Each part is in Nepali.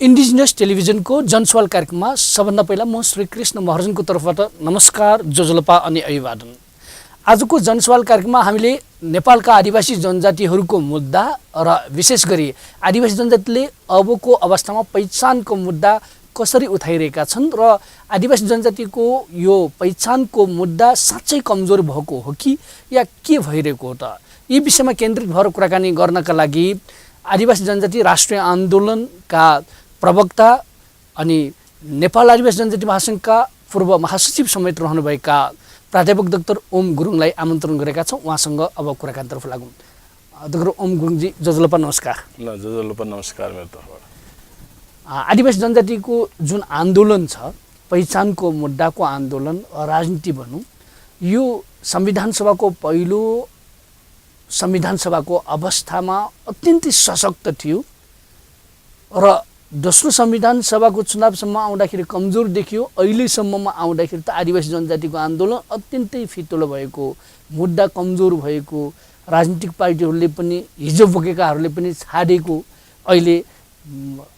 इन्डिजिनियस टेलिभिजनको जनसवाल कार्यक्रममा सबभन्दा पहिला म श्री कृष्ण महर्जनको तर्फबाट नमस्कार, जोजोलपा अनि अभिवादन। आजको जनसवाल कार्यक्रममा हामीले नेपालका आदिवासी जनजातिहरूको मुद्दा र विशेष गरी आदिवासी जनजातिले अबको अवस्थामा पहिचानको मुद्दा कसरी उठाइरहेका छन् र आदिवासी जनजातिको यो पहिचानको मुद्दा साँच्चै कमजोर भएको हो कि या के भइरहेको हो त, यी विषयमा केन्द्रित भएर कुराकानी गर्नका लागि आदिवासी जनजाति राष्ट्रिय आन्दोलनका प्रवक्ता अनि नेपाल आदिवासी जनजाति महासङ्घका पूर्व महासचिव समेत रहनुभएका प्राध्यापक डाक्टर ओम गुरुङलाई आमन्त्रण गरेका छौँ। उहाँसँग अब कुराकानीतर्फ लागौँ। डाक्टर ओम गुरुङजी, जोजोलपा नमस्कार। जोजोलपा नमस्कार मेरो तर्फबाट। आदिवासी जनजातिको जुन आन्दोलन छ, पहिचानको मुद्दाको आन्दोलन, राजनीति भनौँ, यो संविधान सभाको पहिलो संविधान सभाको अवस्थामा अत्यन्तै सशक्त थियो र दोस्रो संविधान सभाको चुनावसम्म आउँदाखेरि कमजोर देखियो। अहिलेसम्ममा आउँदाखेरि त आदिवासी जनजातिको आन्दोलन अत्यन्तै फितलो भएको, मुद्दा कमजोर भएको, राजनीतिक पार्टीहरूले पनि हिजो बोकेकाहरूले पनि छाडेको, अहिले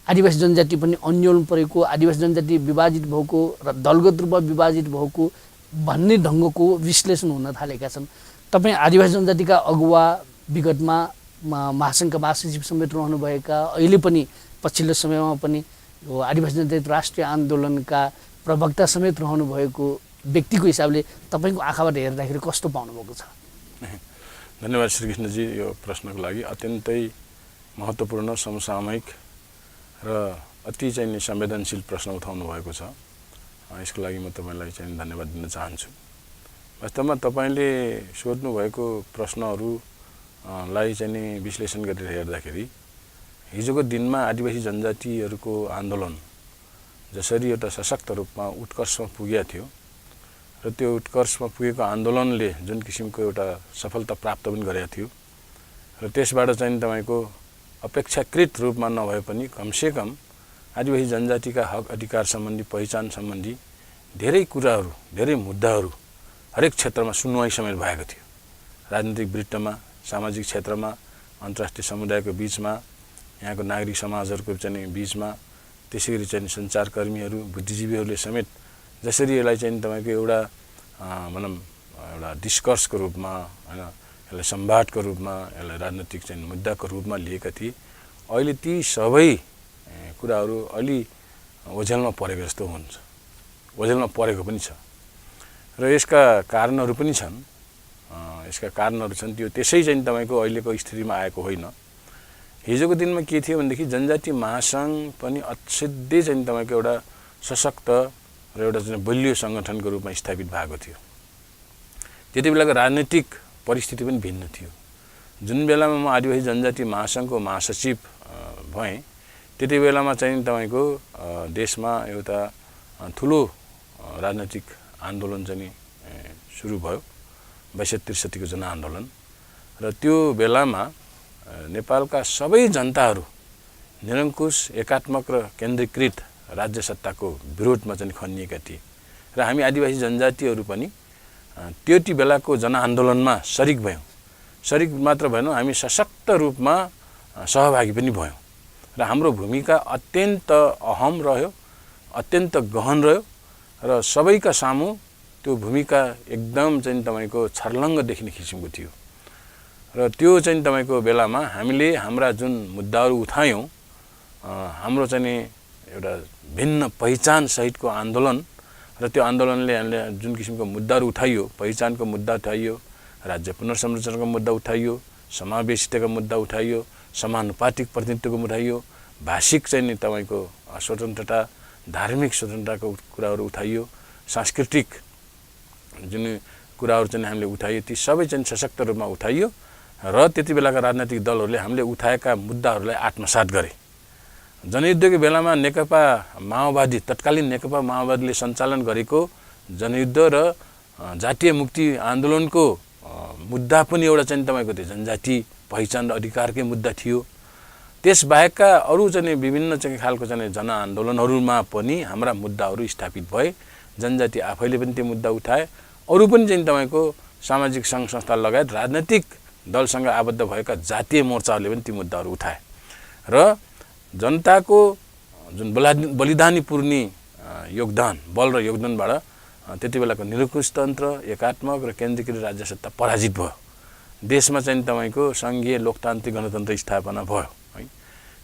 आदिवासी जनजाति पनि अन्योल परेको, आदिवासी जनजाति विभाजित भएको र दलगत रूपमा विभाजित भएको भन्ने ढङ्गको विश्लेषण हुन थालेका छन्। तपाईँ आदिवासी जनजातिका अगुवा, विगतमा महासङ्घका महासचिव समेत रहनुभएका, अहिले पनि पछिल्लो समयमा पनि यो आदिवासी जनजाति राष्ट्रिय आन्दोलनका प्रवक्ता समेत रहनुभएको व्यक्तिको हिसाबले तपाईँको आँखाबाट हेर्दाखेरि कस्तो पाउनुभएको छ? धन्यवाद श्रीकृष्णजी, यो प्रश्नको लागि। अत्यन्तै महत्त्वपूर्ण, समसामयिक र अति चाहिँ संवेदनशील प्रश्न उठाउनु भएको छ। यसको लागि म तपाईँलाई चाहिँ धन्यवाद दिन चाहन्छु। वास्तवमा तपाईँले सोध्नुभएको प्रश्नहरूलाई चाहिँ विश्लेषण गरेर हेर्दाखेरि हिजोको दिनमा आदिवासी जनजातिहरूको आन्दोलन जसरी एउटा सशक्त रूपमा उत्कर्षमा पुगेको थियो र त्यो उत्कर्षमा पुगेको आन्दोलनले जुन किसिमको एउटा सफलता प्राप्त पनि गरेको थियो र त्यसबाट चाहिँ तपाईँको अपेक्षाकृत रूपमा नभए पनि कमसेकम आदिवासी जनजातिका हक अधिकार सम्बन्धी, पहिचान सम्बन्धी धेरै कुराहरू, धेरै मुद्दाहरू हरेक क्षेत्रमा सुनवाई समेत भएको थियो। राजनीतिक वृत्तमा, सामाजिक क्षेत्रमा, अन्तर्राष्ट्रिय समुदायको बिचमा, यहाँको नागरिक समाजहरूको चाहिँ बिचमा, त्यसै गरी चाहिँ सञ्चारकर्मीहरू, बुद्धिजीवीहरूले समेत जसरी यसलाई चाहिँ तपाईँको एउटा भनौँ एउटा डिस्कर्सको रूपमा, होइन, यसलाई संवादको रूपमा, यसलाई राजनीतिक चाहिँ मुद्दाको रूपमा लिएका थिए, अहिले ती सबै कुराहरू अलि ओझेलमा परेको जस्तो हुन्छ, ओझेलमा परेको पनि छ र यसका कारणहरू पनि छन्। यसका कारणहरू छन्, त्यो त्यसै चाहिँ तपाईँको अहिलेको स्थितिमा आएको होइन। हिजोको दिनमा के थियो भनेदेखि जनजाति महासङ्घ पनि असाध्यै चाहिँ तपाईँको एउटा सशक्त र एउटा चाहिँ बलियो सङ्गठनको रूपमा स्थापित भएको थियो। त्यति बेलाको राजनीतिक परिस्थिति पनि भिन्न थियो। जुन बेलामा म आदिवासी जनजाति महासङ्घको महासचिव भएँ, त्यति बेलामा चाहिँ तपाईँको देशमा एउटा ठुलो राजनैतिक आन्दोलन चाहिँ सुरु भयो, 62-63 को जनआन्दोलन। र त्यो बेलामा नेपालका सबै जनताहरू निरङ्कुश, एकात्मक र केन्द्रीकृत राज्य सत्ताको विरोधमा चाहिँ खनिएका थिए र हामी आदिवासी जनजातिहरू पनि त्यति बेलाको जनआन्दोलनमा सरिक भयौँ। सरिक मात्र भएनौँ, हामी सशक्त रूपमा सहभागी पनि भयौँ र हाम्रो भूमिका अत्यन्त अहम रह्यो, अत्यन्त गहन रह्यो र सबैका सामु त्यो भूमिका एकदम चाहिँ तपाईँको छर्लङ्ग देखिने किसिमको थियो। र त्यो चाहिँ तपाईँको बेलामा हामीले हाम्रा जुन मुद्दाहरू उठायौँ, हाम्रो चाहिँ एउटा भिन्न पहिचान सहितको आन्दोलन र त्यो आन्दोलनले हामीले जुन किसिमको मुद्दाहरू उठाइयो, पहिचानको मुद्दा उठाइयो, राज्य पुनर्संरचनाको मुद्दा उठाइयो, समावेशिताको मुद्दा उठाइयो, समानुपातिक प्रतिनिधित्वको उठाइयो, भाषिक चाहिँ तपाईँको स्वतन्त्रता, धार्मिक स्वतन्त्रताको कुराहरू उठाइयो, सांस्कृतिक जुन कुराहरू चाहिँ हामीले उठाइयो, ती सबै चाहिँ सशक्त रूपमा उठाइयो र त्यति बेलाका राजनैतिक दलहरूले हामीले उठाएका मुद्दाहरूलाई आत्मसात गरे। जनयुद्धको बेलामा नेकपा माओवादी, तत्कालीन नेकपा माओवादीले सञ्चालन गरेको जनयुद्ध र जातीय मुक्ति आन्दोलनको मुद्दा पनि एउटा चाहिँ तपाईँको त्यो जनजाति पहिचान र अधिकारकै मुद्दा थियो। त्यसबाहेकका अरू चाहिँ विभिन्न चाहिँ खालको चाहिँ जनआन्दोलनहरूमा पनि हाम्रा मुद्दाहरू स्थापित भए। जनजाति आफैले पनि त्यो मुद्दा उठाए, अरू पनि चाहिँ तपाईँको सामाजिक सङ्घ संस्था लगायत राजनैतिक दलसँग आबद्ध भएका जातीय मोर्चाहरूले पनि ती मुद्दाहरू उठाए र जनताको जुन बलिदानी पूर्णी योगदान बल र योगदानबाट त्यति बेलाको निरङ्कुशतन्त्र एकात्मक र केन्द्रीकृत राज्य सत्ता पराजित भयो। देशमा चाहिँ तपाईको सङ्घीय लोकतान्त्रिक गणतन्त्र स्थापना भयो है।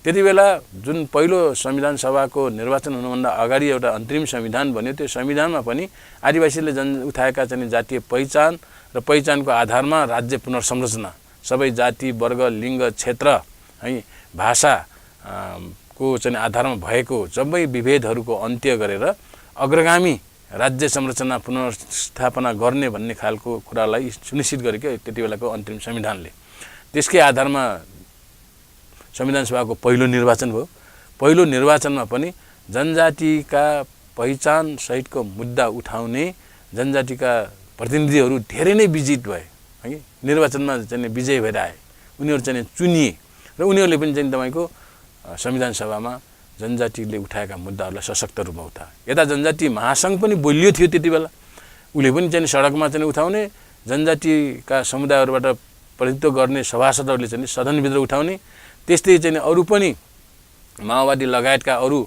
त्यति बेला जुन पहिलो संविधान सभाको निर्वाचन हुनुभन्दा अगाडि एउटा अन्तरिम संविधान बन्यो। त्यो संविधानमा पनि आदिवासीले उठाएका चाहिँ जातीय पहिचान र पहिचानको आधारमा राज्य पुनर्संरचना सबै जाति वर्ग लिङ्ग क्षेत्र है भाषा को चाहिँ आधारमा भएको सबै विभेदहरूको अन्त्य गरेर अग्रगामी राज्य संरचना पुनर्स्थापना गर्ने भन्ने खालको कुरालाई सुनिश्चित गरेको त्यति बेलाको अन्तरिम संविधानले। त्यसकै आधारमा संविधान सभाको पहिलो निर्वाचन भयो। पहिलो निर्वाचनमा पनि जनजातिका पहिचान सहितको मुद्दा उठाउने जनजातिका प्रतिनिधिहरू धेरै नै विजित भए है। निर्वाचनमा चाहिँ विजय भएर आए, उनीहरू चाहिँ चुनिए र उनीहरूले पनि चाहिँ तपाईको संविधान सभामा जनजातिले उठाएका मुद्दाहरूलाई सशक्त रूपमा उठाए। यता जनजाति महासङ्घ पनि बोलियो थियो त्यति बेला, उसले पनि चाहिँ सडकमा चाहिँ उठाउने, जनजातिका समुदायहरूबाट प्रतिनिधित्व गर्ने सभासदहरूले चाहिँ सदनभित्र उठाउने। त्यस्तै चाहिँ अरू पनि माओवादी लगायतका अरू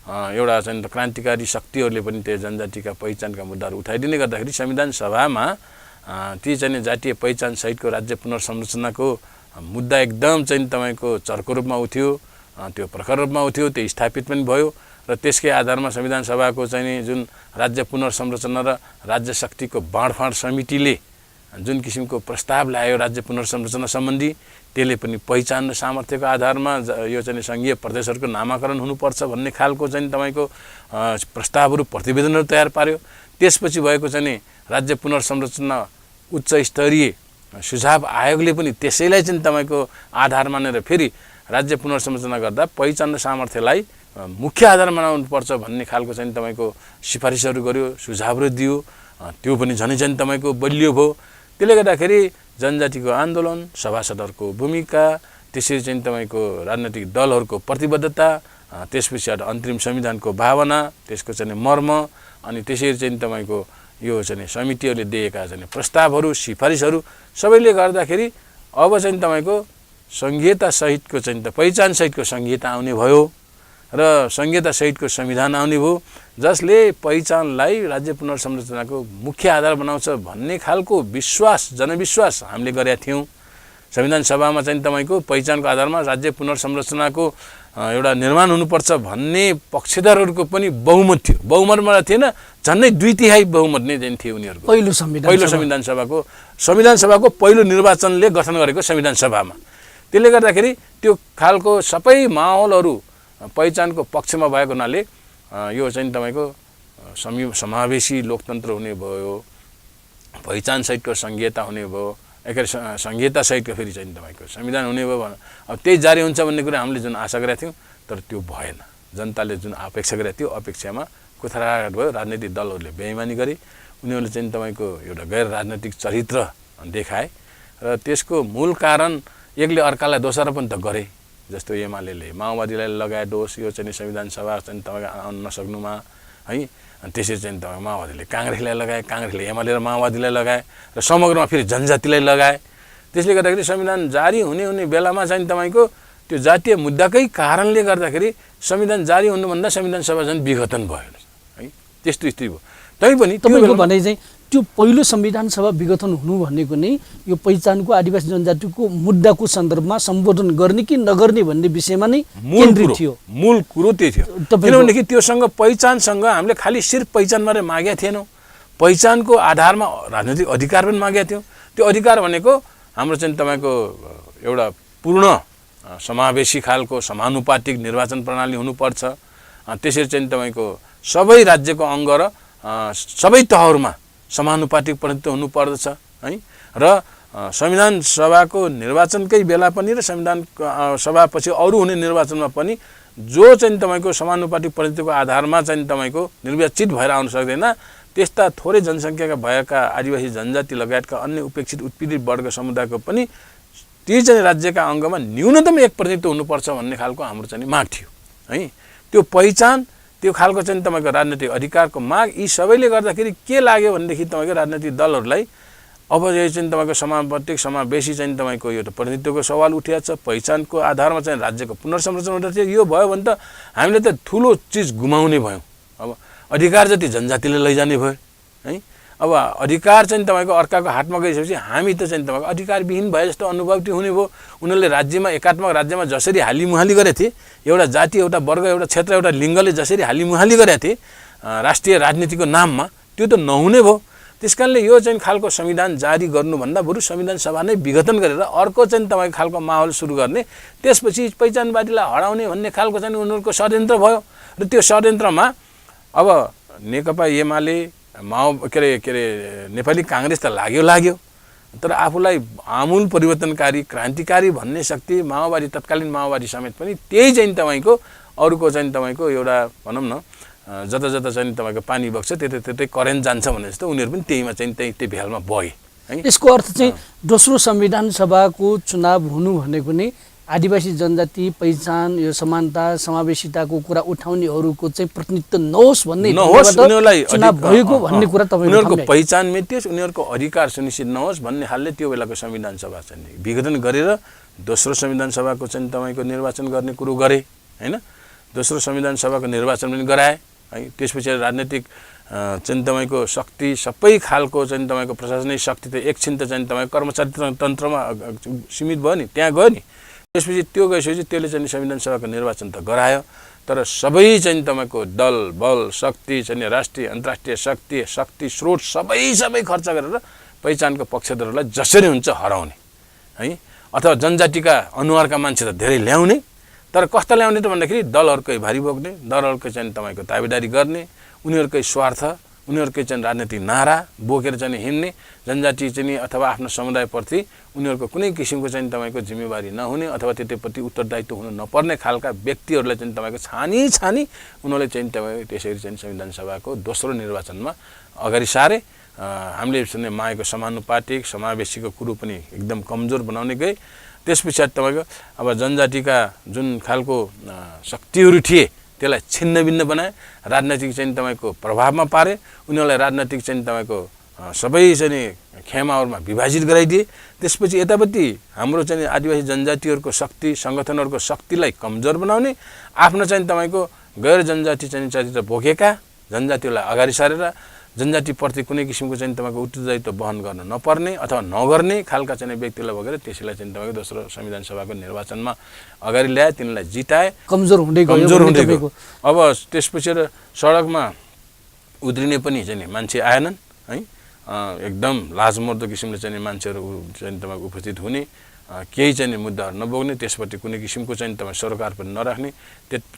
एउटा चाहिँ क्रान्तिकारी शक्तिहरूले पनि त्यो जनजातिका पहिचानका मुद्दाहरू उठाइदिने गर्दाखेरि संविधान सभामा ती चाहिँ जातीय पहिचान सहितको राज्य पुनर्संरचनाको मुद्दा एकदम चाहिँ तपाईको चर्को रूपमा उठ्यो, त्यो प्रखर रूपमा उठ्यो, त्यो स्थापित पनि भयो। र त्यसकै आधारमा संविधान सभाको चाहिँ जुन राज्य पुनर्संरचना र राज्य शक्तिको बाँडफाँड समितिले जुन किसिमको प्रस्ताव ल्यायो राज्य पुनर्संरचना सम्बन्धी, त्यसले पनि पहिचान र सामर्थ्यको आधारमा यो चाहिँ सङ्घीय प्रदेशहरूको नामाकरण हुनुपर्छ भन्ने खालको चाहिँ तपाईको प्रस्तावहरू प्रतिवेदनहरू तयार पार्यो। त्यसपछि भएको चाहिँ राज्य पुनर्संरचना उच्च स्तरीय सुझाव आयोगले पनि त्यसैलाई चाहिँ तपाईको आधार मानेर फेरि राज्य पुनर्संरचना गर्दा पहिचान र सामर्थ्यलाई मुख्य आधार बनाउनुपर्छ भन्ने खालको चाहिँ तपाईको सिफारिसहरू गर्यो, सुझावहरू दियो। त्यो पनि झनै झन् तपाईको बलियो भयो। त्यसले गर्दाखेरि जनजातिको आन्दोलन, सभासदहरूको भूमिका, त्यसरी चाहिँ तपाईको राजनैतिक दलहरूको प्रतिबद्धता, त्यसपछि अन्तरिम संविधानको भावना, त्यसको चाहिँ मर्म, अनि त्यसरी चाहिँ तपाईको यो चाहिँ समितिहरूले दिएका चाहिँ प्रस्तावहरू सिफारिसहरू सबैले गर्दाखेरि अब चाहिँ तपाईको संघीयता सहितको चाहिँ पहिचान सहितको संघीयता आउने भयो र संघीयता सहितको संविधान आउने भयो, जसले पहिचानलाई राज्य पुनर्संरचनाको मुख्य आधार बनाउँछ भन्ने खालको विश्वास, जनविश्वास हामीले गरेका थियौँ। संविधान सभामा चाहिँ तपाईको पहिचानको आधारमा राज्य पुनर्संरचनाको एउटा निर्माण हुनुपर्छ भन्ने पक्षधरहरूको पनि बहुमत थियो। बहुमत मात्र थिएन, झन्डै 2/3 बहुमत नै चाहिँ थियो उनीहरूको। पहिलो संविधान सभाको पहिलो निर्वाचनले गठन गरेको संविधान सभामा। त्यसले गर्दाखेरि त्यो खालको सबै माहौलहरू पहिचानको पक्षमा भएको हुनाले यो चाहिँ तपाईको समावेशी लोकतन्त्र हुने भयो, पहिचान सहितको संघीयता हुने भयो, एकै संघीयता सहितको फेरि चाहिँ तपाईको संविधान हुने भयो। अब त्यही जारी हुन्छ भन्ने कुरा हामीले जुन आशा गरेका थियौँ, तर त्यो भएन। जनताले जुन अपेक्षा गरेको थियो अपेक्षामा कुथराघात भयो। राजनैतिक दलहरूले बेइमानी गरे, उनीहरूले चाहिँ तपाईको एउटा गैर राजनैतिक चरित्र देखाए र त्यसको मूल कारण एकले अर्कालाई दोस्रो पनि त गरे। जस्तो एमाले माओवादीलाई लगाए दोष, यो चाहिँ संविधान सभा चाहिँ तपाईको आउन नसक्नुमा है। अनि त्यसरी चाहिँ तपाईँ माओवादीले काङ्ग्रेसलाई लगाए, काङ्ग्रेसले एमाले र माओवादीलाई लगाए र समग्रमा फेरि जनजातिलाई लगाए। त्यसले गर्दाखेरि संविधान जारी हुने बेलामा चाहिँ तपाईको त्यो जातीय मुद्दाकै कारणले गर्दाखेरि संविधान जारी हुनुभन्दा संविधान सभा झन् विघटन भयो है। त्यस्तो स्थिति भयो। तैपनि तपाईँको भनाइ चाहिँ त्यो पहिलो संविधान सभा विघटन हुनु भनेको नै यो पहिचानको आदिवासी जनजातिको मुद्दाको सन्दर्भमा सम्बोधन गर्ने कि नगर्ने भन्ने विषयमा नै केन्द्रित थियो। मूल कुरो त्यही थियो। किनभनेदेखि त्योसँग पहिचानसँग हामीले खालि सिर्फ पहिचान मात्रै मागेका थिएनौँ, पहिचानको आधारमा राजनैतिक अधिकार पनि मागेका थियौँ। त्यो अधिकार भनेको हाम्रो चाहिँ तपाईँको एउटा पूर्ण समावेशी खालको समानुपातिक निर्वाचन प्रणाली हुनुपर्छ। त्यसरी चाहिँ तपाईँको सबै राज्यको अङ्ग र सबै तहहरूमा समानुपातिक प्रतिनिधित्व हुनुपर्दछ है। र संविधान सभाको निर्वाचनकै बेला पनि र संविधान सभापछि अरू हुने निर्वाचनमा पनि जो चाहिँ तपाईँको समानुपातिक प्रतिनिधित्वको आधारमा चाहिँ तपाईँको निर्वाचित भएर आउन सक्दैन, त्यस्ता थोरै जनसङ्ख्याका भएका आदिवासी जनजाति लगायतका अन्य उपेक्षित उत्पीडित वर्ग समुदायको पनि ती चाहिँ राज्यका अङ्गमा न्यूनतम 1 प्रतिनिधित्व हुनुपर्छ भन्ने खालको हाम्रो चाहिँ माग थियो है। त्यो पहिचान, त्यो खालको चाहिँ तपाईँको राजनैतिक अधिकारको माग, यी सबैले गर्दाखेरि के लाग्यो भनेदेखि तपाईँको राजनैतिक दलहरूलाई अब यो चाहिँ तपाईँको समानुपातिक समावेशी चाहिँ तपाईँको यो प्रतिनिधित्वको सवाल उठिएको छ, पहिचानको आधारमा चाहिँ राज्यको पुनर्संरचना हुँदै थियो। यो भयो भने त हामीले त ठुलो चिज गुमाउने भयौँ। अब अधिकार जति जनजातिले लैजाने भयो है। अब अधिकार चाहिँ तपाईँको अर्काको हातमा गइसकेपछि हामी त चाहिँ तपाईँको अधिकारविहीन भए जस्तो अनुभूति हुने भयो। उनीहरूले राज्यमा एकात्मक राज्यमा जसरी हालिमुहाली गरेका थिए, एउटा जाति एउटा वर्ग एउटा क्षेत्र एउटा लिङ्गले जसरी हालिमुहाली गरेका थिए राष्ट्रिय राजनीतिको नाममा, त्यो त नहुने भयो। त्यस कारणले यो चाहिँ खालको संविधान जारी गर्नुभन्दा बरु संविधान सभा नै विघटन गरेर अर्को चाहिँ तपाईँको खालको माहौल सुरु गर्ने, त्यसपछि पहिचानवादीलाई हराउने भन्ने खालको चाहिँ उनीहरूको षड्यन्त्र भयो। र त्यो षड्यन्त्रमा अब नेकपा एमाले के अरे नेपाली काङ्ग्रेस त लाग्यो, तर आफूलाई आमूल परिवर्तनकारी क्रान्तिकारी भन्ने शक्ति माओवादी तत्कालीन माओवादी समेत पनि त्यही चाहिँ तपाईँको अरूको चाहिँ तपाईँको एउटा भनौँ न जता जता चाहिँ तपाईँको पानी बग्छ त्यतै करेन्ट जान्छ भने जस्तो उनीहरू पनि त्यहीमा चाहिँ त्यही भेलमा बगे है। यसको अर्थ चाहिँ दोस्रो संविधान सभाको चुनाव हुनु भनेको नै आदिवासी जनजाति पहिचान यो समानता समावेशिताको कुरा उठाउनेहरूको चाहिँ प्रतिनिधित्व नहोस् भन्ने चुनाव भएको भन्ने कुरा तपाईले उनीहरूको पहिचान मेटियोस्, उनीहरूको अधिकार सुनिश्चित नहोस् भन्ने हालले त्यो बेलाको संविधान सभा चाहिँ विघटन गरेर दोस्रो संविधान सभाको चाहिँ तपाईँको निर्वाचन गर्ने कुरो गरे हैन। दोस्रो संविधान सभाको निर्वाचन पनि गराए है। त्यसपछि राजनीतिक चाहिँ तपाईँको शक्ति सबै खालको चाहिँ तपाईँको प्रशासनिक शक्ति त एकछिन त चाहिँ तपाईँको कर्मचारी तन्त्रमा सीमित भयो नि, त्यहाँ गयो नि। त्यसपछि त्यो गएपछि त्यसले चाहिँ संविधान सभाको निर्वाचन त गरायो, तर सबै चाहिँ तपाईँको दल बल शक्ति चाहिँ राष्ट्रिय अन्तर्राष्ट्रिय शक्ति स्रोत सबै खर्च गरेर पहिचानको पक्षधरहरूलाई जसरी हुन्छ हराउने है, अथवा जनजातिका अनुहारका मान्छे त धेरै ल्याउने, तर कस्ता ल्याउने त भन्दाखेरि दलहरूकै भारी बोक्ने, दलहरूकै चाहिँ तपाईँको ताबेदारी गर्ने, उनीहरूकै स्वार्थ उनीहरूकै चाहिँ राजनीतिक नारा बोकेर चाहिँ हिँड्ने, जनजाति चाहिँ अथवा आफ्नो समुदायप्रति उनीहरूको कुनै किसिमको चाहिँ तपाईँको जिम्मेवारी नहुने अथवा त्यतिप्रति उत्तरदायित्व हुनु नपर्ने खालका व्यक्तिहरूलाई चाहिँ तपाईँको छानी उनीहरूले चाहिँ तपाईँ त्यसरी चाहिँ संविधान सभाको दोस्रो निर्वाचनमा अगाडि सारे। हामीले चाहिँ मागेको समानुपातिक समावेशीको कुरो पनि एकदम कमजोर बनाउने गए। त्यस पछाडि तपाईँको अब जनजातिका जुन खालको शक्तिहरू थिए त्यसलाई छिन्नभिन्न बनाए, राजनैतिक चाहिँ तपाईँको प्रभावमा पारे, उनीहरूलाई राजनैतिक चाहिँ तपाईँको सबै चाहिँ खेमाहरूमा विभाजित गराइदिए। त्यसपछि यतापट्टि हाम्रो चाहिँ आदिवासी जनजातिहरूको शक्ति सङ्गठनहरूको शक्तिलाई कमजोर बनाउने, आफ्नो चाहिँ तपाईँको गैर जनजाति चाहिँ चरित्र बोकेका जनजातिहरूलाई अगाडि सारेर जनजातिप्रति कुनै किसिमको चाहिँ तपाईँको उत्तरदायित्व वहन गर्न नपर्ने अथवा नगर्ने खालका चाहिँ व्यक्तिलाई बोकेर त्यसैलाई चाहिँ तपाईँको दोस्रो संविधान सभाको निर्वाचनमा अगाडि ल्याए, तिनलाई जिताए, कमजोर हुँदै गयो। अब त्यसपछि सडकमा उद्रिने पनि चाहिँ मान्छे आएनन् है। एकदम लाजमर्दो किसिमले चाहिँ मान्छेहरू चाहिँ तपाईँको उपस्थित हुने, केही चाहिँ मुद्दाहरू नबोक्ने, त्यसप्रति कुनै किसिमको चाहिँ तपाईँ सरोकार पनि नराख्ने,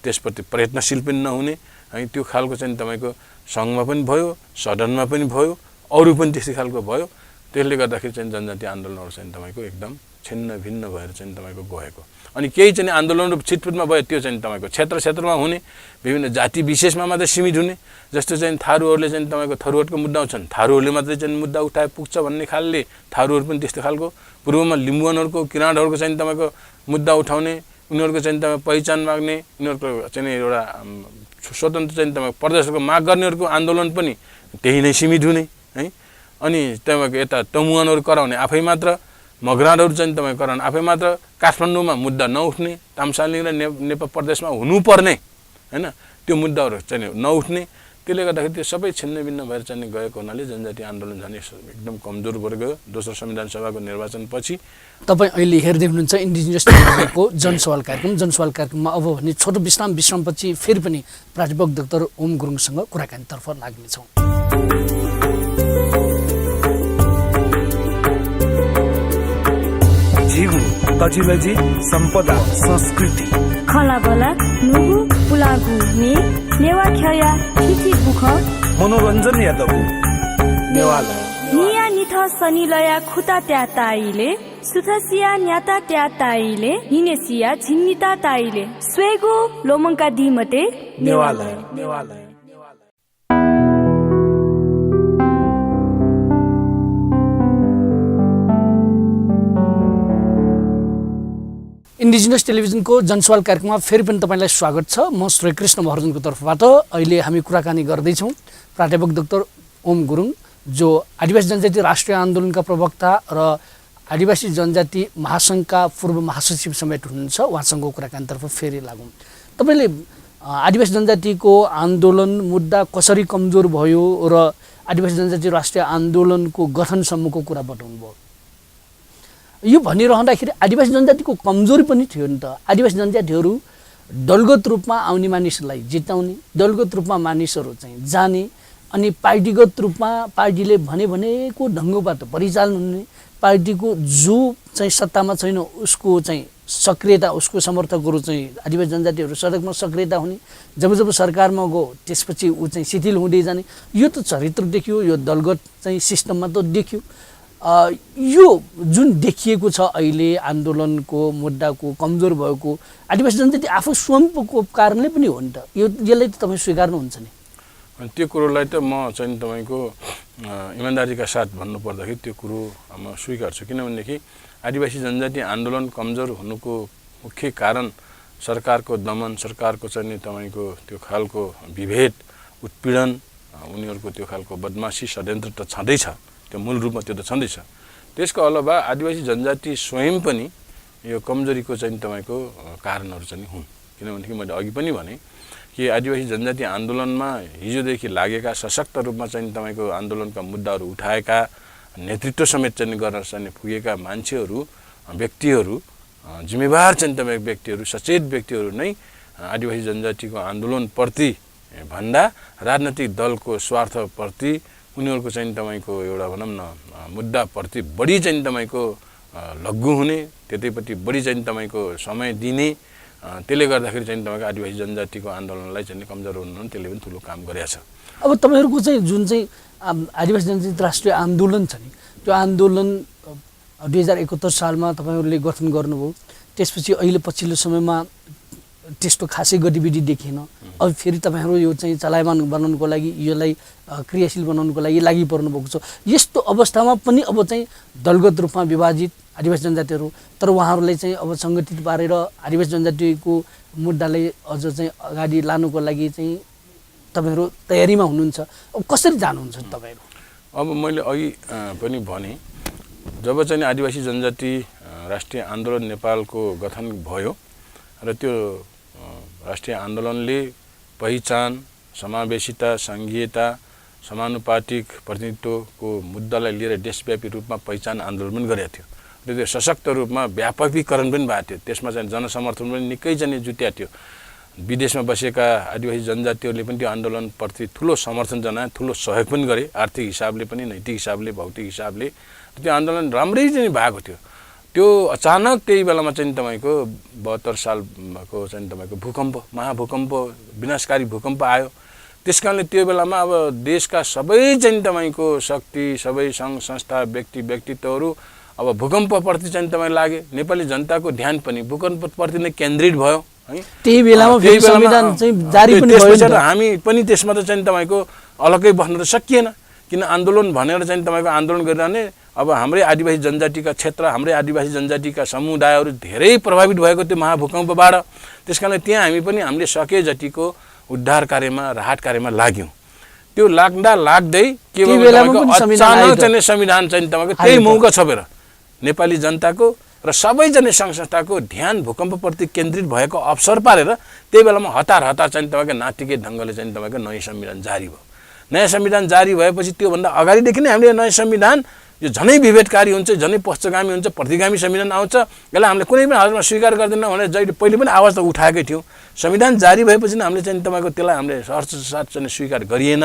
त्यसप्रति प्रयत्नशील पनि नहुने है। त्यो खालको चाहिँ तपाईँको सङ्घमा पनि भयो, सदनमा पनि भयो, अरू पनि त्यस्तै खालको भयो। त्यसले गर्दाखेरि चाहिँ जनजाति आन्दोलनहरू चाहिँ तपाईँको एकदम छिन्न भिन्न भएर चाहिँ तपाईँको गएको। अनि केही चाहिँ आन्दोलनहरू छिटफुटमा भयो, त्यो चाहिँ तपाईँको क्षेत्रमा हुने, विभिन्न जाति विशेषमा मात्रै सीमित हुने। जस्तो चाहिँ थारूहरूले चाहिँ तपाईँको थरुहटको मुद्दा उठाउँछन्, थारूहरूले मात्रै चाहिँ मुद्दा उठाए पुग्छ भन्ने खालले थारूहरू पनि त्यस्तो खालको। पूर्वमा लिम्बुवानहरूको किराँतहरूको चाहिँ तपाईँको मुद्दा उठाउने, उनीहरूको चाहिँ तपाईँ पहिचान माग्ने, उनीहरूको चाहिँ एउटा स्वतन्त्र चाहिँ तपाईँको प्रदेशको माग गर्नेहरूको आन्दोलन पनि त्यही नै सीमित हुने है। अनि तपाईँको यता तमुवानहरू कराउने आफै मात्र, मगराँडहरू चाहिँ तपाईँ कराउने आफै मात्र, काठमाडौँमा मुद्दा नउठ्ने, तामसालिङ र नेपाल प्रदेशमा हुनुपर्ने होइन त्यो मुद्दाहरू चाहिँ नउठ्ने। त्यसले गर्दाखेरि त्यो सबै छिन्नभिन्न भएर चाहिँ गएको हुनाले जनजाति आन्दोलन झन् एकदम कमजोर भएर गयो दोस्रो संविधान सभाको निर्वाचनपछि। तपाईँ अहिले हेर्दै हुनुहुन्छ इन्डिजिनियस टेलिभिजनको जनसवाल कार्यक्रममा अब भने छोटो विश्रामपछि फेरि पनि प्राध्यापक डाक्टर ओम गुरुङसँग कुराकानीतर्फ लाग्नेछौँ। झिगु तजिलजी सम्पदा संस्कृति खलाबला नुगु पुलागु ने नेवा ख्या थिथि बुख मनोरञ्जन यादव नेवाला निया निथ सनिलया खुता त्या ताइले सुथसिया न्याता त्या ताइले निनेसिया झिन्निता ताइले स्वेगु लोमंका दिमते नेवाला। इन्डिजिनियस टेलिभिजनको जनसवाल कार्यक्रममा फेरि पनि तपाईँलाई स्वागत छ। म श्री कृष्ण महर्जनको तर्फबाट अहिले हामी कुराकानी गर्दैछौँ प्राध्यापक डाक्टर ओम गुरुङ जो आदिवासी जनजाति राष्ट्रिय आन्दोलनका प्रवक्ता र आदिवासी जनजाति महासङ्घका पूर्व महासचिव समेत हुनुहुन्छ, उहाँसँगको कुराकानीतर्फ फेरि लागौँ। तपाईँले आदिवासी जनजातिको आन्दोलन मुद्दा कसरी कमजोर भयो र आदिवासी जनजाति राष्ट्रिय आन्दोलनको गठनसम्मको कुरा बताउनु भयो। यो भनिरहँदाखेरि आदिवासी जनजातिको कमजोरी पनि थियो नि त। आदिवासी जनजातिहरू दलगत रूपमा आउने मानिसलाई जिताउने, दलगत रूपमा मानिसहरू चाहिँ जाने, अनि पार्टीगत रूपमा पार्टीले भनेको ढङ्गबाट परिचालन हुने, पार्टीको जो चाहिँ सत्तामा छैन उसको चाहिँ सक्रियता, उसको समर्थकहरू चाहिँ आदिवासी जनजातिहरू सडकमा सक्रियता हुने, जब सरकारमा गयो त्यसपछि ऊ चाहिँ शिथिल हुँदै जाने, यो त चरित्र देखियो, यो दलगत चाहिँ सिस्टममा त देखियो। यो जुन देखिएको छ अहिले आन्दोलनको मुद्दाको कमजोर भएको आदिवासी जनजाति आफू स्वयंको कारणले पनि हो नि त। यसलाई त तपाईँ स्वीकार्नुहुन्छ नि? त्यो कुरोलाई त म चाहिँ तपाईँको इमान्दारीका साथ भन्नुपर्दाखेरि त्यो कुरो म स्वीकार्छु। किनभनेदेखि आदिवासी जनजाति आन्दोलन कमजोर हुनुको मुख्य कारण सरकारको दमन, सरकारको चाहिँ तपाईँको त्यो खालको विभेद, उत्पीडन, उनीहरूको त्यो खालको बदमासी षड्यन्त्र त छँदैछ, त्यो मूल रूपमा त्यो त छँदैछ। त्यसको अलावा आदिवासी जनजाति स्वयं पनि यो कमजोरीको चाहिँ तपाईँको कारणहरू चाहिँ हुन्। किनभनेदेखि मैले अघि पनि भने कि आदिवासी जनजाति आन्दोलनमा हिजोदेखि लागेका सशक्त रूपमा चाहिँ तपाईँको आन्दोलनका मुद्दाहरू उठाएका, नेतृत्व समेत चाहिँ गर्न चाहिँ पुगेका मान्छेहरू, व्यक्तिहरू, जिम्मेवार चाहिँ तपाईँको व्यक्तिहरू, सचेत व्यक्तिहरू नै आदिवासी जनजातिको आन्दोलनप्रति भन्दा राजनैतिक दलको स्वार्थप्रति, उनीहरूको चाहिँ तपाईँको एउटा भनौँ न मुद्दाप्रति बढी चाहिँ तपाईँको लग्गु हुने, त्यतैपट्टि बढी चाहिँ तपाईँको समय दिने, त्यसले गर्दाखेरि चाहिँ तपाईँको आदिवासी जनजातिको आन्दोलनलाई चाहिँ कमजोर हुनु त्यसले पनि ठुलो काम गरेको छ। अब तपाईँहरूको चाहिँ जुन चाहिँ आदिवासी जनजाति राष्ट्रिय आन्दोलन छ नि, त्यो आन्दोलन 2071 सालमा तपाईँहरूले गठन गर्नुभयो। त्यसपछि अहिले पछिल्लो समयमा त्यस्तो खासै गतिविधि देखिएन। अब फेरि तपाईँहरू यो चाहिँ चलायमान बनाउनुको लागि, यसलाई क्रियाशील बनाउनुको लागि लागि पर्नु भएको छ। यस्तो अवस्थामा पनि अब चाहिँ दलगत रूपमा विभाजित आदिवासी जनजातिहरू, तर उहाँहरूलाई चाहिँ अब सङ्गठित पारेर आदिवासी जनजातिको मुद्दालाई अझ चाहिँ अगाडि लानुको लागि चाहिँ तपाईँहरू तयारीमा हुनुहुन्छ। अब कसरी जानुहुन्छ तपाईँहरू? अब मैले अघि पनि भने, जब चाहिँ आदिवासी जनजाति राष्ट्रिय आन्दोलन नेपालको गठन भयो र त्यो राष्ट्रिय आन्दोलनले पहिचान, समावेशिता, सङ्घीयता, समानुपातिक प्रतिनिधित्वको मुद्दालाई लिएर देशव्यापी रूपमा पहिचान आन्दोलन पनि गरेको थियो र त्यो सशक्त रूपमा व्यापकीकरण पनि भएको थियो। त्यसमा चाहिँ जनसमर्थन पनि निकै चाहिँ जुट्या थियो। विदेशमा बसेका आदिवासी जनजातिहरूले पनि त्यो आन्दोलनप्रति ठुलो समर्थन जनाए, ठुलो सहयोग पनि गरे, आर्थिक हिसाबले पनि, नैतिक हिसाबले, भौतिक हिसाबले। त्यो आन्दोलन राम्रै चाहिँ भएको थियो। त्यो अचानक त्यही बेलामा चाहिँ तपाईँको 72 सालको चाहिँ तपाईँको भूकम्प, महाभूकम्प, विनाशकारी भूकम्प आयो। त्यस कारणले त्यो बेलामा अब देशका सबै चाहिँ तपाईँको शक्ति, सबै सङ्घ संस्था, व्यक्तित्वहरू अब भूकम्पप्रति चाहिँ तपाईँ लागे। नेपाली जनताको ध्यान पनि भूकम्पप्रति नै केन्द्रित भयो है। त्यही बेलामा संविधान चाहिँ जारी पनि भयो। हामी पनि त्यसमा त चाहिँ तपाईँको अलग्गै बस्न त सकिएन, किन आन्दोलन भनेर चाहिँ तपाईँको आन्दोलन गरिरहने। अब हाम्रै आदिवासी जनजातिका क्षेत्र, हाम्रै आदिवासी जनजातिका समुदायहरू धेरै प्रभावित भएको त्यो महाभूकम्पबाट। त्यस कारणले त्यहाँ हामीले सके जतिको उद्धार कार्यमा, राहत कार्यमा लाग्यौँ। त्यो लाग्दै के भयो, अचानक चाहिँ संविधान चाहिँ तपाईँको त्यही मौका छोपेर नेपाली जनताको र सबैजना सङ्घ संस्थाको ध्यान भूकम्पप्रति केन्द्रित भएको अवसर पारेर त्यही बेलामा हतार चाहिँ तपाईँको नातिके ढङ्गले चाहिँ तपाईँको नयाँ संविधान जारी भयो। नयाँ संविधान जारी भएपछि त्योभन्दा अगाडिदेखि नै हामीले नयाँ संविधान यो झनै विभेदकारी हुन्छ, झनै पक्षगामी हुन्छ, प्रतिगामी संविधान आउँछ, यसलाई हामीले कुनै पनि हालतमा स्वीकार गर्दैनौँ भनेर जहिले पहिले पनि आवाज त उठाएकै थियौँ। संविधान जारी भएपछि हामीले चाहिँ तपाईँको त्यसलाई हामीले सहर्षसाथ चाहिँ स्वीकार गरिएन,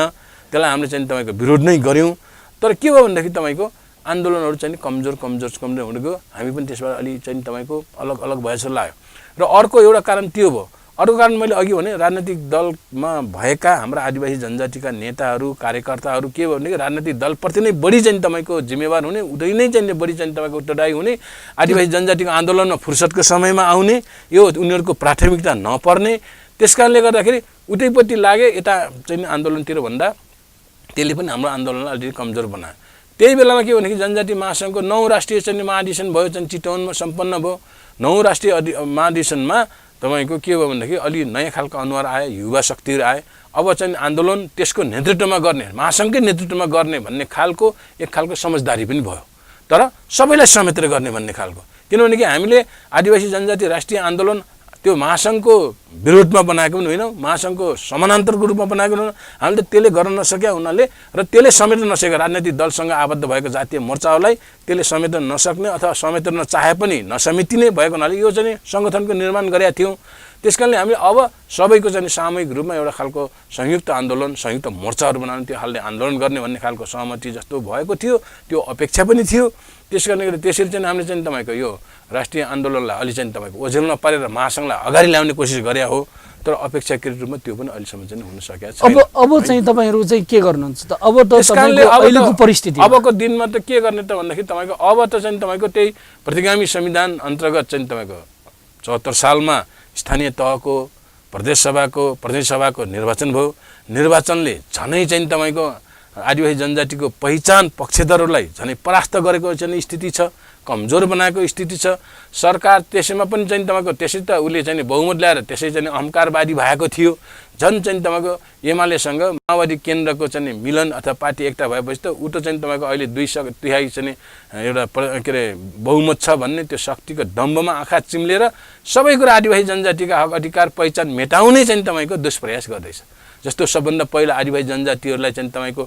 त्यसलाई हामीले चाहिँ तपाईँको विरोध नै गऱ्यौँ। तर के भयो भनेदेखि तपाईँको आन्दोलनहरू चाहिँ कमजोर हुँदै हामी पनि त्यसबाट अलि चाहिँ तपाईँको अलग भए जस्तो लाग्यो। र अर्को एउटा कारण त्यो भयो। अर्को कारण मैले अघि भने राजनैतिक दलमा भएका हाम्रा आदिवासी जनजातिका नेताहरू, कार्यकर्ताहरू के भयो भनेदेखि राजनैतिक दलप्रति नै बढी चाहिँ तपाईँको जिम्मेवार हुने, उतै नै चाहिँ बढी चाहिँ तपाईँको उत्तरदायी हुने, आदिवासी जनजातिको आन्दोलनमा फुर्सदको समयमा आउने, यो उनीहरूको प्राथमिकता नपर्ने। त्यस कारणले गर्दाखेरि उतैपट्टि लागे, यता चाहिँ आन्दोलनतिर भन्दा त्यसले पनि हाम्रो आन्दोलनलाई अलिकति कमजोर बनायो। त्यही बेलामा के भनेदेखि जनजाति महासङ्घको 9 राष्ट्रिय चाहिँ महाधिवेशन भयो, चाहिँ चितवनमा सम्पन्न भयो। 9 राष्ट्रिय महाधिवेशनमा तपाईँको के भयो भनेदेखि अलि नयाँ खालको अनुहार आयो, युवा शक्तिहरू आए। अब चाहिँ आन्दोलन त्यसको नेतृत्वमा गर्ने, महासङ्घकै नेतृत्वमा गर्ने भन्ने खालको एक खालको समझदारी पनि भयो, तर सबैलाई समेटेर गर्ने भन्ने खालको। किनभने कि हामीले आदिवासी जनजाति राष्ट्रिय आन्दोलन त्यो महासङ्घको विरोधमा बनाएको पनि होइन, महासङ्घको समानान्तरको रूपमा बनाएको होइन। हामीले त्यसले गर्न नसक्या हुनाले र त्यसले समेट्न नसकेका राजनैतिक दलसँग आबद्ध भएको जातीय मोर्चाहरूलाई त्यसले समेट्न नसक्ने अथवा समेट्न नचाहे पनि नसमेटिने भएको हुनाले यो चाहिँ सङ्गठनको निर्माण गरेका थियौँ। त्यस कारणले हामीले अब सबैको चाहिँ सामूहिक रूपमा एउटा खालको संयुक्त आन्दोलन, संयुक्त मोर्चाहरू बनाउने, त्यो खालले आन्दोलन गर्ने भन्ने खालको सहमति जस्तो भएको थियो, त्यो अपेक्षा पनि थियो। त्यस कारणले गर्दा त्यसरी चाहिँ हामीले चाहिँ तपाईँको यो राष्ट्रिय आन्दोलनलाई अलि चाहिँ तपाईँको ओझेलमा पारेर महासङ्घलाई अगाडि ल्याउने कोसिस गरे हो, तर अपेक्षाकृत रूपमा त्यो पनि अहिलेसम्म चाहिँ हुन सकेको छैन। अब चाहिँ तपाईँहरू चाहिँ के गर्नुहुन्छ त? अब त अहिलेको परिस्थिति अबको दिनमा त के गर्ने त भन्दाखेरि तपाईँको अब त चाहिँ तपाईँको त्यही प्रतिगामी संविधान अन्तर्गत चाहिँ तपाईँको 74 सालमा स्थानीय तहको, प्रदेश सभाको निर्वाचन भयो। निर्वाचनले झनै चाहिँ तपाईँको आदिवासी जनजातिको पहिचान पक्षधरहरूलाई झनै परास्त गरेको चाहिँ स्थिति छ, कमजोर बनाएको स्थिति छ। सरकार त्यसैमा पनि चाहिँ तपाईँको त्यसै त उसले चाहिँ बहुमत ल्याएर त्यसै चाहिँ अहङ्कारवादी भएको थियो। झन् चाहिँ तपाईँको एमालेसँग माओवादी केन्द्रको चाहिँ मिलन अथवा पार्टी एकता भएपछि त ऊ त चाहिँ तपाईँको अहिले 2/3 चाहिँ एउटा के अरे बहुमत छ भन्ने त्यो शक्तिको दम्बमा आँखा चिम्लेर सबै कुरा आदिवासी जनजातिका हक अधिकार पहिचान मेटाउने चाहिँ तपाईँको दुष्प्रयास गर्दैछ। जस्तो सबभन्दा पहिला आदिवासी जनजातिहरूलाई चाहिँ तपाईँको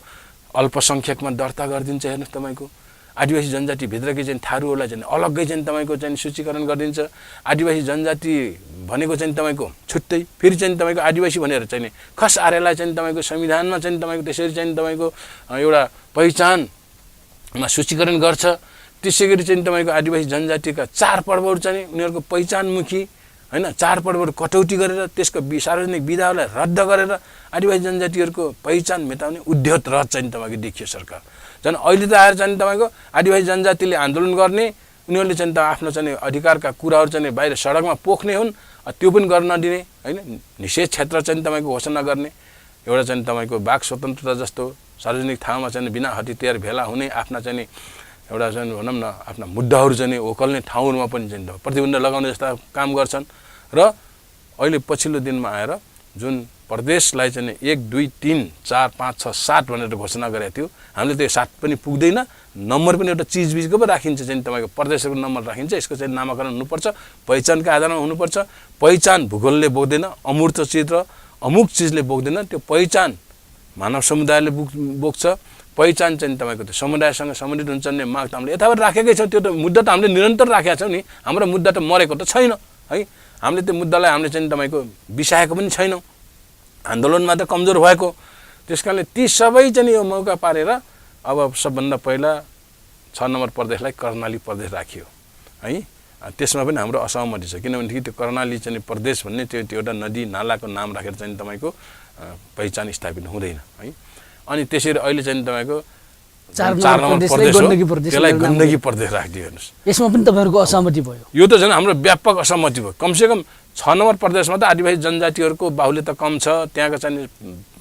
अल्पसङ्ख्यकमा दर्ता गरिदिन्छ। हेर्नुहोस् तपाईँको आदिवासी जनजातिभित्रकै चाहिँ थारूहरूलाई चाहिँ अलग्गै चाहिँ तपाईँको चाहिँ सूचीकरण गरिदिन्छ। आदिवासी जनजाति भनेको चाहिँ तपाईँको छुट्टै, फेरि चाहिँ तपाईँको आदिवासी भनेर चाहिँ खस आर्यलाई चाहिँ तपाईँको संविधानमा चाहिँ तपाईँको त्यसरी चाहिँ तपाईँको एउटा पहिचानमा सूचीकरण गर्छ। त्यसै गरी चाहिँ तपाईँको आदिवासी जनजातिका चाडपर्वहरू चाहिँ उनीहरूको पहिचानमुखी होइन, चाडपर्वहरू कटौती गरेर त्यसको सार्वजनिक विधाहरूलाई रद्द गरेर आदिवासी जनजातिहरूको पहिचान मेटाउने उद्यत चाहिँ तपाईँको देखियो सरकार। झन् अहिले त आएर चाहिँ तपाईँको आदिवासी जनजातिले आन्दोलन गर्ने, उनीहरूले चाहिँ आफ्नो चाहिँ अधिकारका कुराहरू चाहिँ बाहिर सडकमा पोख्ने हुन्, त्यो पनि गर्न नदिने होइन। निषेध क्षेत्र चाहिँ तपाईँको घोषणा गर्ने, एउटा चाहिँ तपाईँको वाक स्वतन्त्रता जस्तो सार्वजनिक ठाउँमा चाहिँ बिना हतियार भेला हुने, आफ्ना चाहिँ एउटा चाहिँ भनौँ न आफ्ना मुद्दाहरू चाहिँ ओकल्ने ठाउँहरूमा पनि चाहिँ प्रतिबन्ध लगाउने जस्ता काम गर्छन्। र अहिले पछिल्लो दिनमा आएर जुन प्रदेशलाई चाहिँ 1, 2, 3, 4, 5, 6, 7 भनेर घोषणा गरेको थियो, हामीले त्यो 7 पनि पुग्दैन। नम्बर पनि एउटा चिजबिजको पो राखिन्छ, चाहिँ तपाईँको प्रदेशको नम्बर राखिन्छ, यसको चाहिँ नामाकरण हुनुपर्छ, पहिचानका आधारमा हुनुपर्छ। पहिचान भूगोलले बोक्दैन, अमूर्त चिज र अमुक चिजले बोक्दैन, त्यो पहिचान मानव समुदायले बोक्छ। पहिचान चाहिँ तपाईँको त्यो समुदायसँग सम्बन्धित हुन्छ भन्ने माग त हामीले यथावत राखेकै छौँ। त्यो त मुद्दा त हामीले निरन्तर राखेका छौँ नि, हाम्रो मुद्दा त मरेको त छैन है। हामीले त्यो मुद्दालाई हामीले चाहिँ तपाईँको बिसाएको पनि छैनौँ, आन्दोलनमा त कमजोर भएको। त्यस कारणले ती सबै चाहिँ यो मौका पारेर अब सबभन्दा पहिला 6 नम्बर प्रदेशलाई कर्णाली प्रदेश राखियो है। त्यसमा पनि हाम्रो असहमति छ, किनभनेदेखि त्यो कर्णाली चाहिँ प्रदेश भन्ने त्यो एउटा नदी नालाको नाम राखेर चाहिँ तपाईँको पहिचान स्थापित हुँदैन है। अनि त्यसरी अहिले चाहिँ तपाईँको 4 नम्बर प्रदेश हो, त्यसलाई गण्डकी प्रदेश राखिदियो। हेर्नुहोस्, यसमा पनि तपाईँहरूको असहमति भयो। यो त झन् हाम्रो व्यापक असहमति भयो। कमसेकम 6 नम्बर प्रदेशमा त आदिवासी जनजातिहरूको बाहुल्यता कम छ, त्यहाँका चाहिँ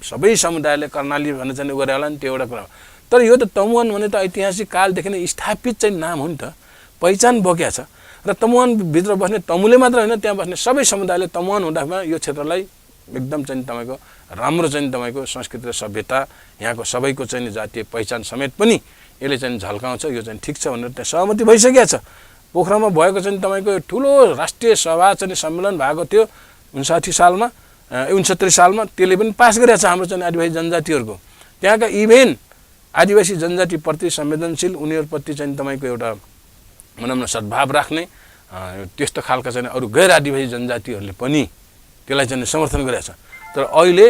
सबै समुदायले कर्णाली भनेर चाहिँ गरे होला नि, त्यो एउटा कुरा। तर यो त तमुवान भने त ऐतिहासिक कालदेखि नै स्थापित चाहिँ नाम हो नि त, पहिचान बोकेको छ। र तमुवानभित्र बस्ने तमुले मात्र होइन, त्यहाँ बस्ने सबै समुदायले तमुवान हुँदामा यो क्षेत्रलाई एकदम चाहिँ तपाईँको राम्रो चाहिँ तपाईँको संस्कृति र सभ्यता, यहाँको सबैको चाहिँ जातीय पहिचान समेत पनि यसले चाहिँ झल्काउँछ, यो चाहिँ ठिक छ भनेर त्यहाँ सहमति भइसकेको छ। पोखरामा भएको चाहिँ तपाईँको ठुलो राष्ट्रिय सभा चाहिँ सम्मेलन भएको थियो 69 सालमा 69 सालमा, त्यसले पनि पास गरेको छ हाम्रो चाहिँ आदिवासी जनजातिहरूको। त्यहाँका इभेन आदिवासी जनजातिप्रति संवेदनशील, उनीहरूप्रति चाहिँ तपाईँको एउटा भनौँ न सद्भाव राख्ने त्यस्तो खालका चाहिँ अरू गैर आदिवासी जनजातिहरूले पनि त्यसलाई चाहिँ समर्थन गरेको छ। तर अहिले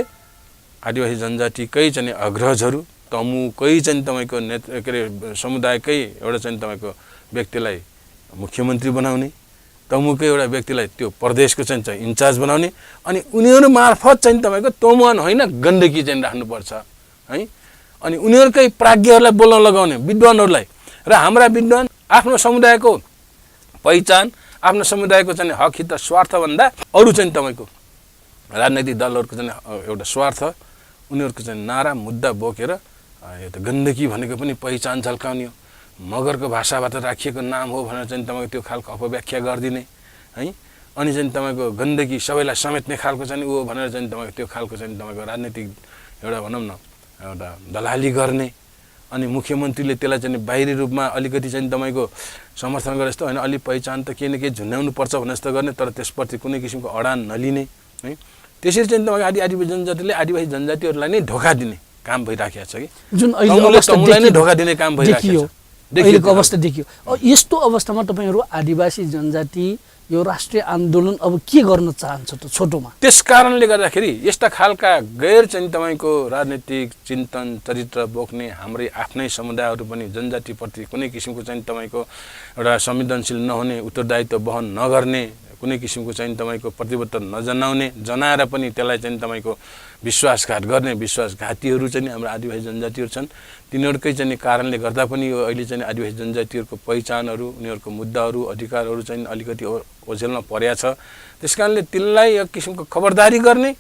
आदिवासी जनजातिकै चाहिँ अग्रजहरू, तमुकै चाहिँ तपाईँको के अरे समुदायकै एउटा चाहिँ तपाईँको व्यक्तिलाई मुख्यमन्त्री बनाउने, तमुकै एउटा व्यक्तिलाई त्यो प्रदेशको चाहिँ इन्चार्ज बनाउने, अनि उनीहरू मार्फत चाहिँ तपाईँको तमुवान होइन गण्डकी चाहिँ राख्नुपर्छ है। अनि उनीहरूकै प्राज्ञहरूलाई बोल्न लगाउने, विद्वानहरूलाई। र हाम्रा विद्वान आफ्नो समुदायको पहिचान, आफ्नो समुदायको चाहिँ हक हित स्वार्थभन्दा अरू चाहिँ तपाईँको राजनैतिक दलहरूको चाहिँ एउटा स्वार्थ, उनीहरूको चाहिँ नारा मुद्दा बोकेर यो त गण्डकी भनेको पनि पहिचान झल्काउने हो, मगरको भाषाबाट राखिएको नाम हो भनेर चाहिँ तपाईँको त्यो खालको अपव्याख्या गरिदिने है। अनि चाहिँ तपाईँको गन्दगी सबैलाई समेट्ने खालको चाहिँ ऊ भनेर चाहिँ तपाईँको त्यो खालको चाहिँ तपाईँको राजनीतिक एउटा भनौँ न एउटा दलाली गर्ने अनि मुख्यमन्त्रीले त्यसलाई चाहिँ बाहिरी रूपमा अलिकति चाहिँ तपाईँको समर्थन गरे जस्तो होइन अलि पहिचान त केही न केही झुन्ड्याउनु पर्छ भने जस्तो गर्ने तर त्यसप्रति कुनै किसिमको अडान नलिने है त्यसरी चाहिँ तपाईँको आदिवासी जनजातिले आदिवासी जनजातिहरूलाई नै धोका दिने काम भइराखेको छ कि जुन अहिले नै धोका दिने काम भइराखेको छ अहिलेको अवस्था देखियो। यस्तो अवस्थामा तपाईँहरू आदिवासी जनजाति यो राष्ट्रिय आन्दोलन अब के गर्न चाहन्छ त छोटोमा? त्यस कारणले गर्दाखेरि यस्ता खालका गैर चाहिँ तपाईँको राजनीतिक चिन्तन चरित्र बोक्ने हाम्रै आफ्नै समुदायहरू पनि जनजातिप्रति कुनै किसिमको चाहिँ तपाईँको एउटा संवेदनशील नहुने उत्तरदायित्व वहन नगर्ने कुनै किसिमको चाहिँ तपाईँको प्रतिबद्धता नजनाउने जनाएर पनि त्यसलाई चाहिँ तपाईँको विश्वासघात गर्ने विश्वासघातीहरू चाहिँ हाम्रो आदिवासी जनजातिहरू छन्। तिनीहरूकै चाहिँ कारणले गर्दा पनि यो अहिले चाहिँ आदिवासी जनजातिहरूको पहिचानहरू उनीहरूको मुद्दाहरू अधिकारहरू चाहिँ अलिकति ओझेलमा परेको छ। त्यस कारणले तिनलाई एक किसिमको खबरदारी गर्ने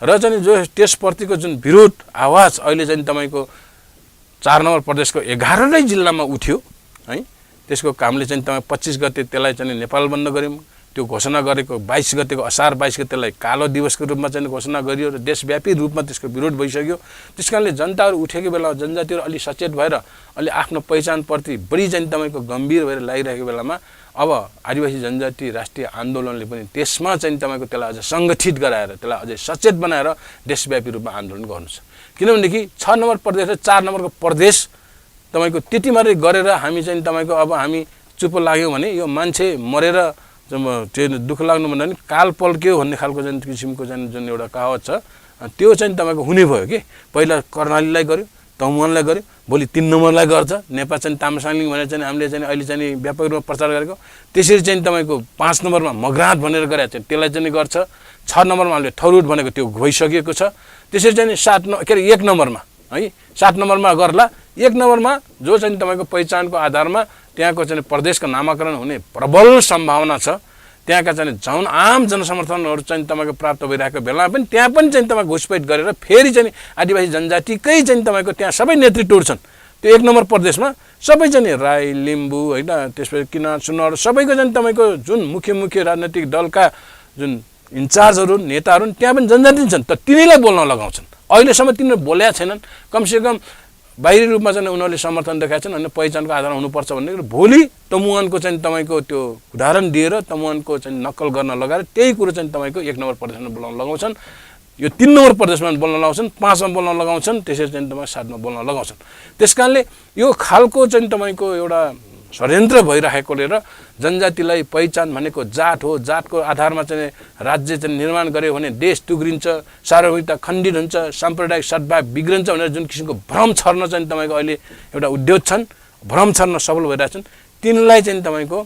र चाहिँ जो त्यसप्रतिको जुन विरोध आवाज अहिले चाहिँ तपाईँको 4 नम्बर प्रदेशको 11 जिल्लामा उठ्यो है त्यसको कामले चाहिँ तपाईँ 25 गते त्यसलाई चाहिँ नेपाल बन्द गऱ्यौँ। त्यो घोषणा गरेको 22 गतेको असार 22 गते त्यसलाई कालो दिवसको रूपमा चाहिँ घोषणा गरियो र देशव्यापी रूपमा त्यसको विरोध भइसक्यो। त्यस कारणले जनताहरू उठेको बेला जनजातिहरू अलि सचेत भएर अलि आफ्नो पहिचानप्रति बढी चाहिँ तपाईँको गम्भीर भएर लागिरहेको बेलामा अब आदिवासी जनजाति राष्ट्रिय आन्दोलनले पनि त्यसमा चाहिँ तपाईँको त्यसलाई अझ सङ्गठित गराएर त्यसलाई अझै सचेत बनाएर देशव्यापी रूपमा आन्दोलन गर्नु छ। किनभनेदेखि 6 नम्बर प्रदेश र 4 नम्बरको प्रदेश तपाईँको त्यति मात्रै गरेर हामी चाहिँ तपाईँको अब हामी चुप लाग्यौँ भने यो मान्छे मरेर त्यो दुःख लाग्नु भन्दा पनि काल पल्क्यो भन्ने खालको चाहिँ किसिमको चाहिँ जुन एउटा कहावत छ त्यो चाहिँ तपाईँको हुने भयो कि पहिला कर्णालीलाई गर्यो तमुवानलाई गर्यो भोलि 3 नम्बरलाई गर्छ नेपाल चाहिँ तामसालिङ भनेर चाहिँ हामीले चाहिँ अहिले चाहिँ व्यापक रूपमा प्रचार गरेको त्यसरी चाहिँ तपाईँको 5 नम्बरमा मगरात भनेर गरेको चाहिँ त्यसलाई चाहिँ गर्छ 6 नम्बरमा हामीले थरुट भनेको त्यो भइसकेको छ त्यसरी चाहिँ 1 नम्बरमा है 7 नम्बरमा गर्ला 1 नम्बरमा जो चाहिँ तपाईँको पहिचानको आधारमा त्यहाँको चाहिँ प्रदेशको नामाकरण हुने प्रबल सम्भावना छ। त्यहाँका चाहिँ झन् आम जनसमर्थनहरू चाहिँ तपाईँको प्राप्त भइरहेको बेलामा पनि त्यहाँ पनि चाहिँ तपाईँ घुसपैठ गरेर फेरि चाहिँ आदिवासी जनजातिकै चाहिँ तपाईँको त्यहाँ सबै नेतृत्वहरू छन्। त्यो 1 नम्बर प्रदेशमा सबै चाहिँ राई लिम्बू होइन त्यसपछि किनार सुनार सबैको चाहिँ तपाईँको जुन मुख्य राजनैतिक दलका जुन इन्चार्जहरू नेताहरू त्यहाँ पनि जनजाति छन् तर तिनीलाई बोल्न लगाउँछन्। अहिलेसम्म तिनीहरू बोलेका छैनन्। कमसेकम बाहिरी रूपमा चाहिँ उनीहरूले समर्थन देखाएका छन् अनि पहिचानको आधारमा हुनुपर्छ भन्ने भोलि तमुवानको चाहिँ तपाईँको त्यो उदाहरण दिएर तमुवानको चाहिँ नक्कल गर्न लगाएर त्यही कुरो चाहिँ तपाईँको 1 नम्बर प्रदेशमा बोल्न लगाउँछन्। यो 3 नम्बर प्रदेशमा बोल्न लगाउँछन् 5 मा बोल्न लगाउँछन् त्यसरी चाहिँ तपाईँ 7 मा बोल्न लगाउँछन्। त्यस कारणले यो खालको चाहिँ तपाईँको एउटा षड्यन्त्र भइरहेकोले र जनजातिलाई पहिचान भनेको जात हो जातको आधारमा चाहिँ राज्य चाहिँ निर्माण गर्यो भने देश टुग्रिन्छ सार्वभौमिकता खण्डित हुन्छ साम्प्रदायिक सद्भाव बिग्रन्छ भनेर जुन किसिमको भ्रम छर्न चाहिँ तपाईँको अहिले एउटा उद्योग छन् भ्रम छर्न सफल भइरहेछन् तिनलाई चाहिँ तपाईँको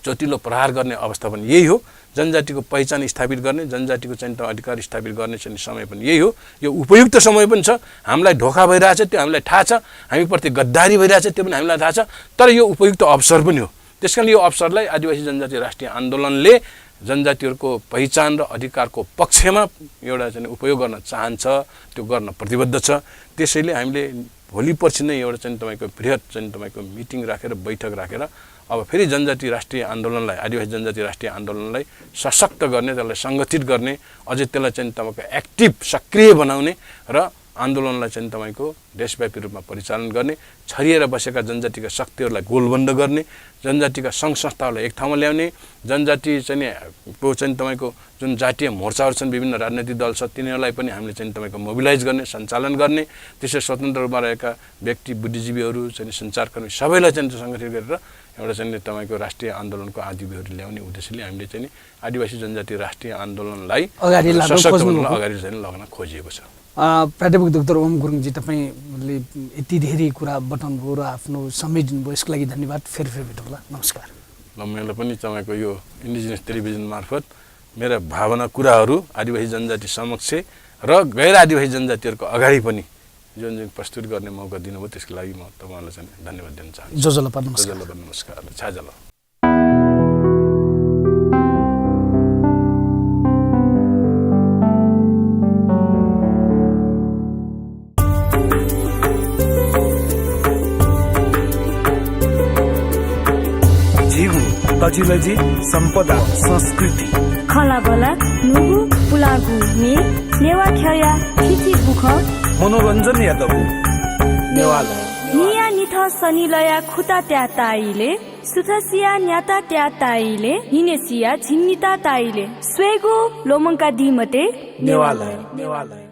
चोटिलो प्रहार गर्ने अवस्था पनि यही हो। जनजातिको पहिचान स्थापित गर्ने जनजातिको चाहिँ अधिकार स्थापित गर्ने चाहिँ समय पनि यही हो। यो उपयुक्त समय पनि छ। हामीलाई धोका भइरहेछ त्यो हामीलाई थाहा छ हामीप्रति गद्दारी भइरहेछ त्यो पनि हामीलाई थाहा छ तर यो उपयुक्त अवसर पनि हो। त्यसकारण यो अवसरलाई आदिवासी जनजाति राष्ट्रिय आन्दोलनले जनजातिहरूको पहिचान र अधिकारको पक्षमा एउटा चाहिँ उपयोग गर्न चाहन्छ त्यो गर्न प्रतिबद्ध छ। त्यसैले हामीले भोलि पर्सि नै एउटा चाहिँ तपाईँको बृहत चाहिँ तपाईँको मिटिङ राखेर बैठक राखेर अब फेरि जनजाति राष्ट्रिय आन्दोलनलाई आदिवासी जनजाति राष्ट्रिय आन्दोलनलाई सशक्त गर्ने त्यसलाई सङ्गठित गर्ने अझै त्यसलाई चाहिँ तपाईँको एक्टिभ सक्रिय बनाउने र आन्दोलनलाई चाहिँ तपाईँको देशव्यापी रूपमा परिचालन गर्ने छरिएर बसेका जनजातिका शक्तिहरूलाई गोलबन्द गर्ने जनजातिका सङ्घ संस्थाहरूलाई एक ठाउँमा ल्याउने जनजाति चाहिँ तपाईँको जुन जातीय मोर्चाहरू छन् विभिन्न राजनैतिक दल छ तिनीहरूलाई पनि हामीले चाहिँ तपाईँको मोबिलाइज गर्ने सञ्चालन गर्ने त्यसै स्वतन्त्र रूपमा रहेका व्यक्ति बुद्धिजीवीहरू चाहिँ सञ्चारकर्मी सबैलाई चाहिँ सङ्गठित गरेर एउटा चाहिँ तपाईँको राष्ट्रिय आन्दोलनको आदिव्यूहरू ल्याउने उद्देश्यले हामीले चाहिँ आदिवासी जनजाति राष्ट्रिय आन्दोलनलाई अगाडि चाहिँ लग्न खोजिएको छ। प्राध्यापक डाक्टर ओम गुरुङजी तपाईँले यति धेरै कुरा बताउनुभयो र आफ्नो समय दिनुभयो यसको लागि धन्यवाद। फेरि भेट होला। नमस्कार। ल मैले पनि तपाईँको यो इन्डिजिनियस टेलिभिजन मार्फत मेरा भावना कुराहरू आदिवासी जनजाति समक्ष र गैर आदिवासी जनजातिहरूको अगाडि पनि जुन प्रस्तुत गर्ने मौका दिनुभयो त्यसको लागि म तपाईँलाई चाहिँ धन्यवाद दिन चाहन्छु। जोजोलपा नमस्कार। नमस्कार। छाजल। तजिलजी सम्पदा संस्कृति खलाबला नुगु पुलागु ने नेवा ख्या थिथि बुख मनोरञ्जन यादव नेवाला निया निथ सनिलया खुता त्या ताइले सुथसिया न्याता त्या ताइले हिनेसिया झिन्निता ताइले स्वेगु लोमङ्का दिमते नेवाला